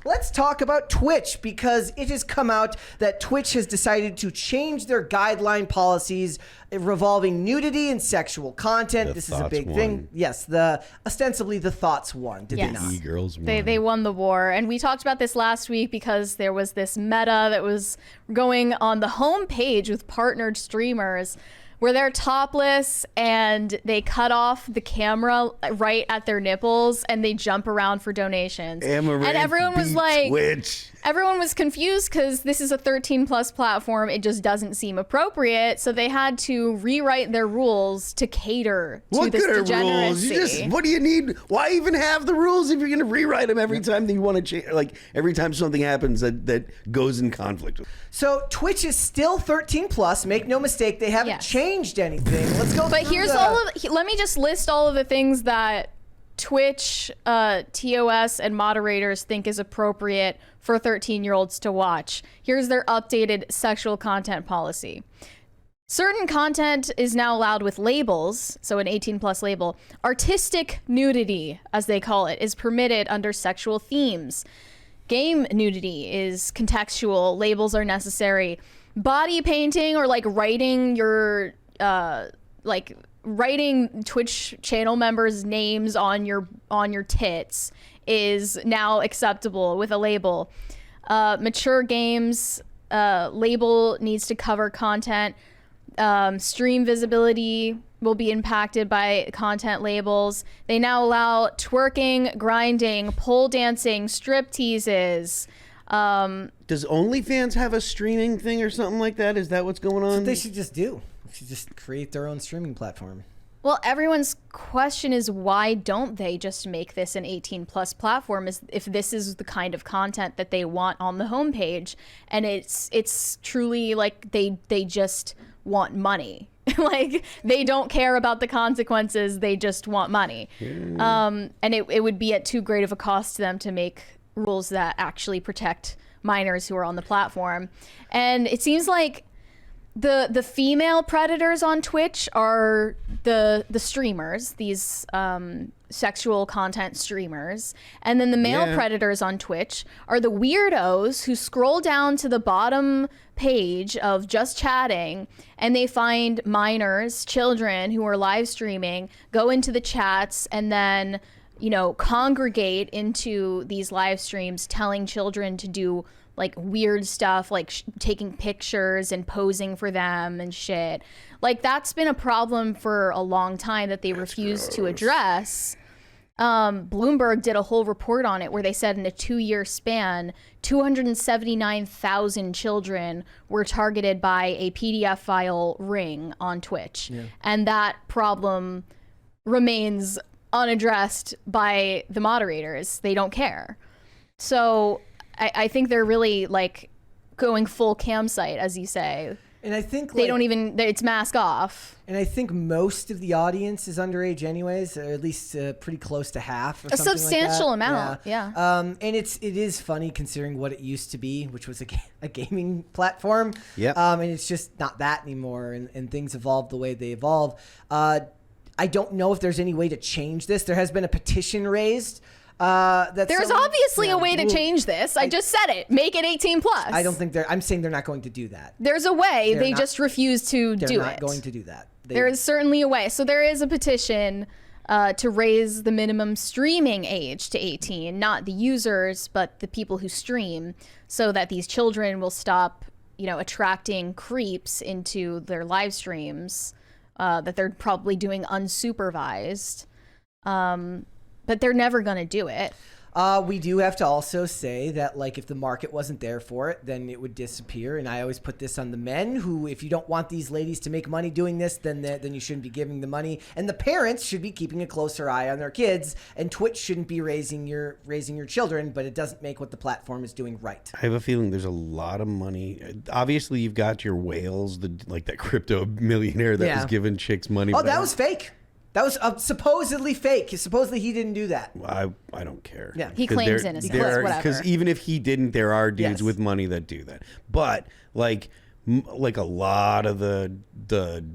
let's talk about Twitch, because it has come out that Twitch has decided to change their guideline policies revolving nudity and sexual content. This is a big thing. Yes, ostensibly the Thoughts won. Did they not? E-girls won. They won the war. And we talked about this last week because there was this meta that was going on the homepage with partnered streamers where they're topless and they cut off the camera right at their nipples and they jump around for donations. And everyone was like, Twitch. Everyone was confused because this is a 13+ platform. It just doesn't seem appropriate. So they had to rewrite their rules to cater to this degeneracy. What do you need? Why even have the rules if you're going to rewrite them every time that you want to change? Like every time something happens that goes in conflict. So Twitch is still 13+. Make no mistake, they haven't changed anything. Let's go. But here's let me just list all of the things that Twitch, TOS, and moderators think is appropriate for 13-year-olds to watch. Here's their updated sexual content policy. Certain content is now allowed with labels, so an 18+ label. Artistic nudity, as they call it, is permitted under sexual themes. Game nudity is contextual. Labels are necessary. Body painting or like writing your writing Twitch channel members' names on your tits is now acceptable with a label. Mature games label needs to cover content. Stream visibility will be impacted by content labels. They now allow twerking, grinding, pole dancing, strip teases. Does OnlyFans have a streaming thing or something like that? Is that what's going on? They should just do. They should just create their own streaming platform. Well, everyone's question is, why don't they just make this an 18+ platform if this is the kind of content that they want on the homepage? And it's truly like they just want money. Like they don't care about the consequences, they just want money. And it would be at too great of a cost to them to make rules that actually protect minors who are on the platform. And it seems like the female predators on Twitch are the streamers, these sexual content streamers, and then the male predators on Twitch are the weirdos who scroll down to the bottom page of just chatting and they find minors, children who are live streaming, go into the chats and then, you know, congregate into these live streams telling children to do like weird stuff, like taking pictures and posing for them and shit. Like that's been a problem for a long time that they refuse to address. Bloomberg did a whole report on it where they said in a 2-year span, 279,000 children were targeted by a PDF file ring on Twitch. Yeah. And that problem remains unaddressed by the moderators. They don't care. So I think they're really like going full campsite, as you say. And I think they don't even, it's mask off. And I think most of the audience is underage anyways, or at least pretty close to half or something like that. A substantial amount, yeah. And it is funny considering what it used to be, which was a gaming platform. Yeah. And it's just not that anymore, and things evolve the way they evolve. I don't know if there's any way to change this. There has been a petition raised. There's obviously a way to change this. I just said it. Make it 18+. I don't think I'm saying they're not going to do that. There's a way. They just refuse to do it. They're not going to do that. There is certainly a way. So there is a petition to raise the minimum streaming age to 18, not the users, but the people who stream, so that these children will stop, you know, attracting creeps into their live streams that they're probably doing unsupervised. But they're never going to do it. We do have to also say that, like, if the market wasn't there for it, then it would disappear. And I always put this on the men who, if you don't want these ladies to make money doing this, then you shouldn't be giving the money. And the parents should be keeping a closer eye on their kids. And Twitch shouldn't be raising your children, but it doesn't make what the platform is doing right. I have a feeling there's a lot of money. Obviously, you've got your whales, like that crypto millionaire that was giving chicks money. Oh, that was fake. That was supposedly fake. Supposedly he didn't do that. I don't care. Yeah, he claims innocence. Because even if he didn't, there are dudes with money that do that. But like a lot of the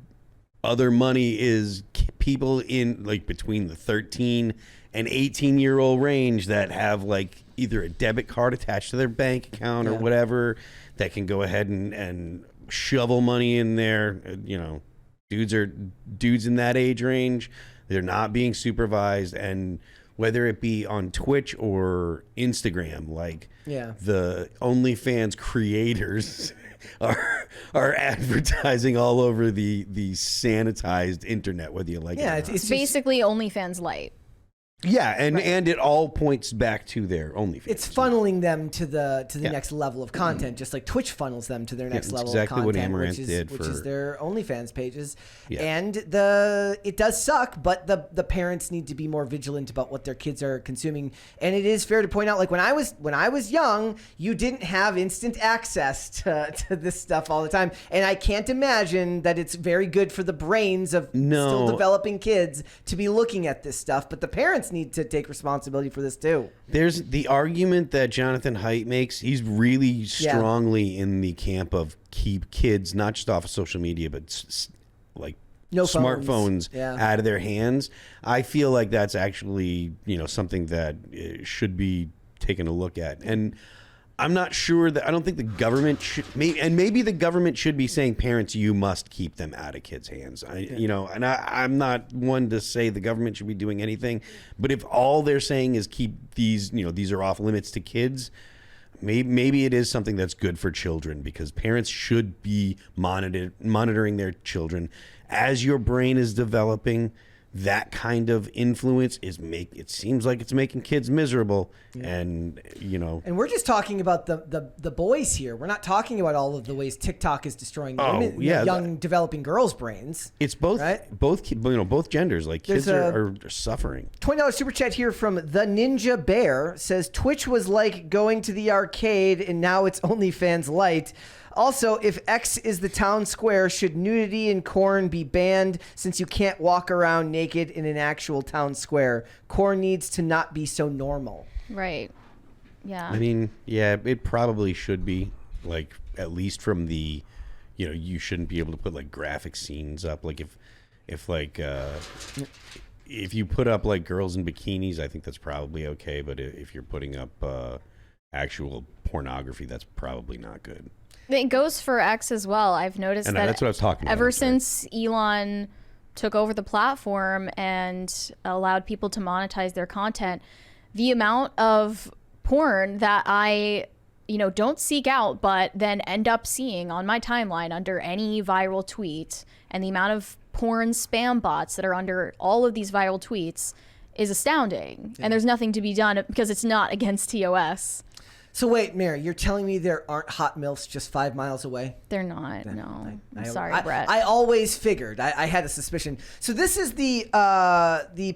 other money is people in like between the 13 an 18-year-old range that have like either a debit card attached to their bank account or whatever that can go ahead and shovel money in there. You know, dudes in that age range. They're not being supervised, and whether it be on Twitch or Instagram, like the OnlyFans creators are advertising all over the sanitized internet, whether you like it or not. It's basically OnlyFans Lite. Yeah, and it all points back to their OnlyFans. It's funneling them to the next level of content, just like Twitch funnels them to their next level of content, what Amaranth which is their OnlyFans pages. Yeah. And it does suck, but the parents need to be more vigilant about what their kids are consuming. And it is fair to point out, like when I was young, you didn't have instant access to this stuff all the time, and I can't imagine that it's very good for the brains of still developing kids to be looking at this stuff. But the parents need to take responsibility for this too. There's the argument that Jonathan Haidt makes. He's really strongly in the camp of keep kids not just off of social media, but like smartphones out of their hands. I feel like that's actually something that should be taken a look at. And I'm not sure that I don't think the government should, maybe the government should be saying, parents, you must keep them out of kids' hands. I'm not one to say the government should be doing anything, but if all they're saying is keep these, these are off limits to kids, maybe it is something that's good for children, because parents should be monitoring their children as your brain is developing. That kind of influence it seems like it's making kids miserable, and we're just talking about the boys here. We're not talking about all of the ways TikTok is destroying young developing girls' brains. It's both, right? Both genders. Like kids are suffering. $20 super chat here from the Ninja Bear says Twitch was like going to the arcade, and now it's OnlyFans Lite. Also, if X is the town square, should nudity and corn be banned, since you can't walk around naked in an actual town square? Corn needs to not be so normal. Right. Yeah. I mean, yeah, it probably should be, like, at least from the, you shouldn't be able to put like graphic scenes up. Like if you put up like girls in bikinis, I think that's probably okay. But if you're putting up actual pornography, that's probably not good. It goes for X as well. I've noticed that that's what I was talking about. Ever since Elon took over the platform and allowed people to monetize their content, the amount of porn that I, don't seek out, but then end up seeing on my timeline under any viral tweet, and the amount of porn spam bots that are under all of these viral tweets is astounding. Yeah. And there's nothing to be done because it's not against TOS. So wait, Mary, you're telling me there aren't hot MILFs just 5 miles away? They're not, no. I'm sorry, Brett. I always figured. I had a suspicion. So this is the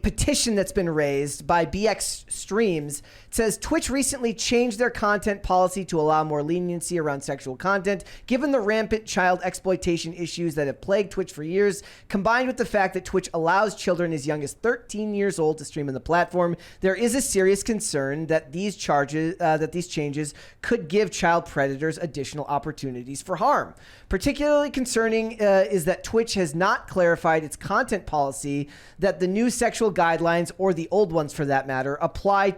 petition that's been raised by BX Streams. It says Twitch recently changed their content policy to allow more leniency around sexual content. Given the rampant child exploitation issues that have plagued Twitch for years, combined with the fact that Twitch allows children as young as 13 years old to stream on the platform, there is a serious concern that these changes could give child predators additional opportunities for harm. Particularly concerning is that Twitch has not clarified its content policy, that the new sexual guidelines, or the old ones for that matter, apply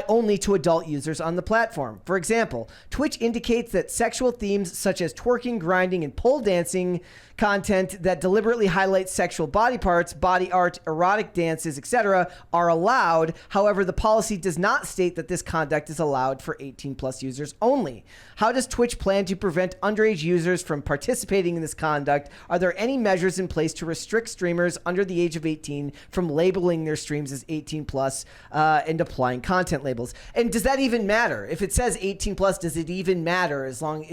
only to adult users on the platform. For example, Twitch indicates that sexual themes such as twerking, grinding, and pole dancing content that deliberately highlights sexual body parts, body art, erotic dances, etc. are allowed. However, the policy does not state that this conduct is allowed for 18+ users only. How does Twitch plan to prevent underage users from participating in this conduct? Are there any measures in place to restrict streamers under the age of 18 from labeling their streams as 18+ and applying content labels? And does that even matter? If it says 18+, does it even matter? As long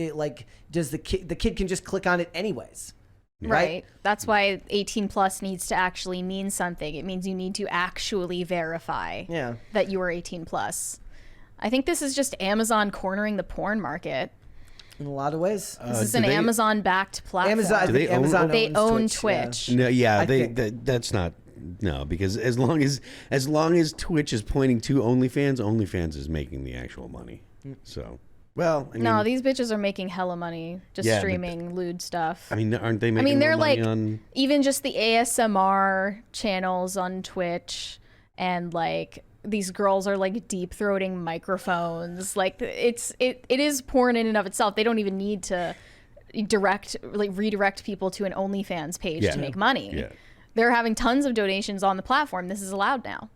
does the kid can just click on it anyways? Right. That's why 18+ needs to actually mean something. It means you need to actually verify that you are 18+. I think this is just Amazon cornering the porn market. In a lot of ways. This is an Amazon-backed platform. They own Twitch. No, that's not. No, because as long as Twitch is pointing to OnlyFans, OnlyFans is making the actual money. So. Well, I mean, no, these bitches are making hella money just streaming lewd stuff. I mean, aren't they making they're more money like on... even just the ASMR channels on Twitch and like these girls are like deep throating microphones. Like it is porn in and of itself. They don't even need to redirect people to an OnlyFans page to make money. Yeah. They're having tons of donations on the platform. This is allowed now.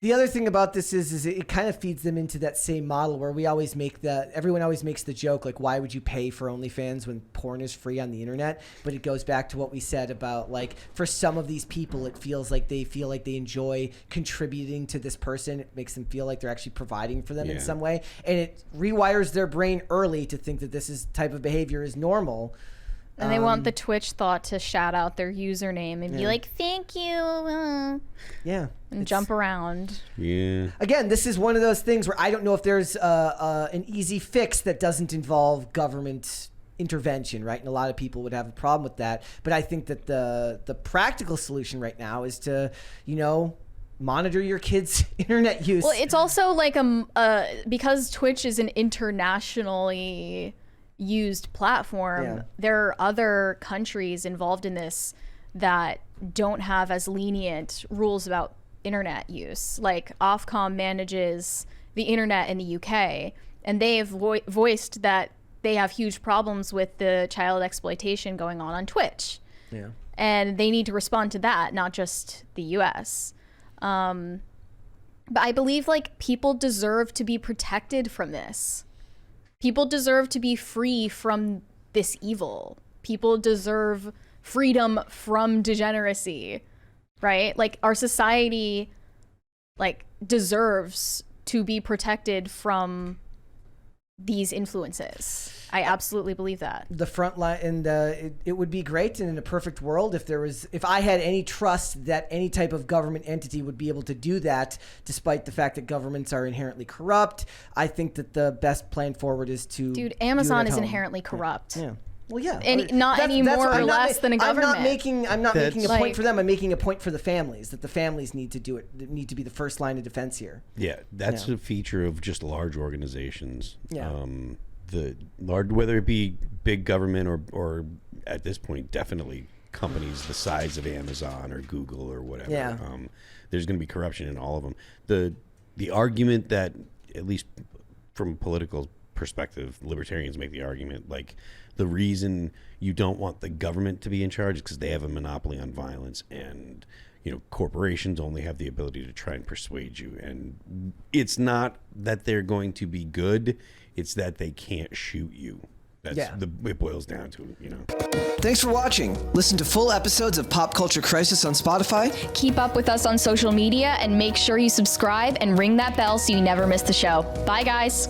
The other thing about this is it kind of feeds them into that same model where everyone always makes the joke, like, why would you pay for OnlyFans when porn is free on the internet? But it goes back to what we said about, like, for some of these people, it feels like they enjoy contributing to this person. It makes them feel like they're actually providing for them in some way. And it rewires their brain early to think that this type of behavior is normal. And they want the Twitch thought to shout out their username and be like, thank you. And jump around. Yeah. Again, this is one of those things where I don't know if there's an easy fix that doesn't involve government intervention, right? And a lot of people would have a problem with that. But I think that the practical solution right now is to, monitor your kids' internet use. Well, it's also like because Twitch is an internationally used platform, there are other countries involved in this that don't have as lenient rules about internet use. Like Ofcom manages the internet in the UK, and they have voiced that they have huge problems with the child exploitation going on Twitch. Yeah. And they need to respond to that, not just the US. But I believe like people deserve to be protected from this. People deserve to be free from this evil. People deserve freedom from degeneracy, right? Like our society, like, deserves to be protected from these influences. I absolutely believe that. The front line, and it would be great, and in a perfect world, if I had any trust that any type of government entity would be able to do that, despite the fact that governments are inherently corrupt. I think that the best plan forward is to Amazon is inherently corrupt. Yeah. Well, yeah, and not any more or less than a government. I'm not making a point for them. I'm making a point for the families, that the families need to do it. Need to be the first line of defense here. Yeah, that's a feature of just large organizations. Yeah. Whether it be big government or at this point definitely companies the size of Amazon or Google or whatever. Yeah. There's going to be corruption in all of them. The argument that, at least from a political perspective, libertarians make the argument, like, the reason you don't want the government to be in charge is because they have a monopoly on violence, and corporations only have the ability to try and persuade you. And it's not that they're going to be good, it's that they can't shoot you. It boils down to, Thanks for watching. Listen to full episodes of Pop Culture Crisis on Spotify. Keep up with us on social media, and make sure you subscribe and ring that bell so you never miss the show. Bye, guys.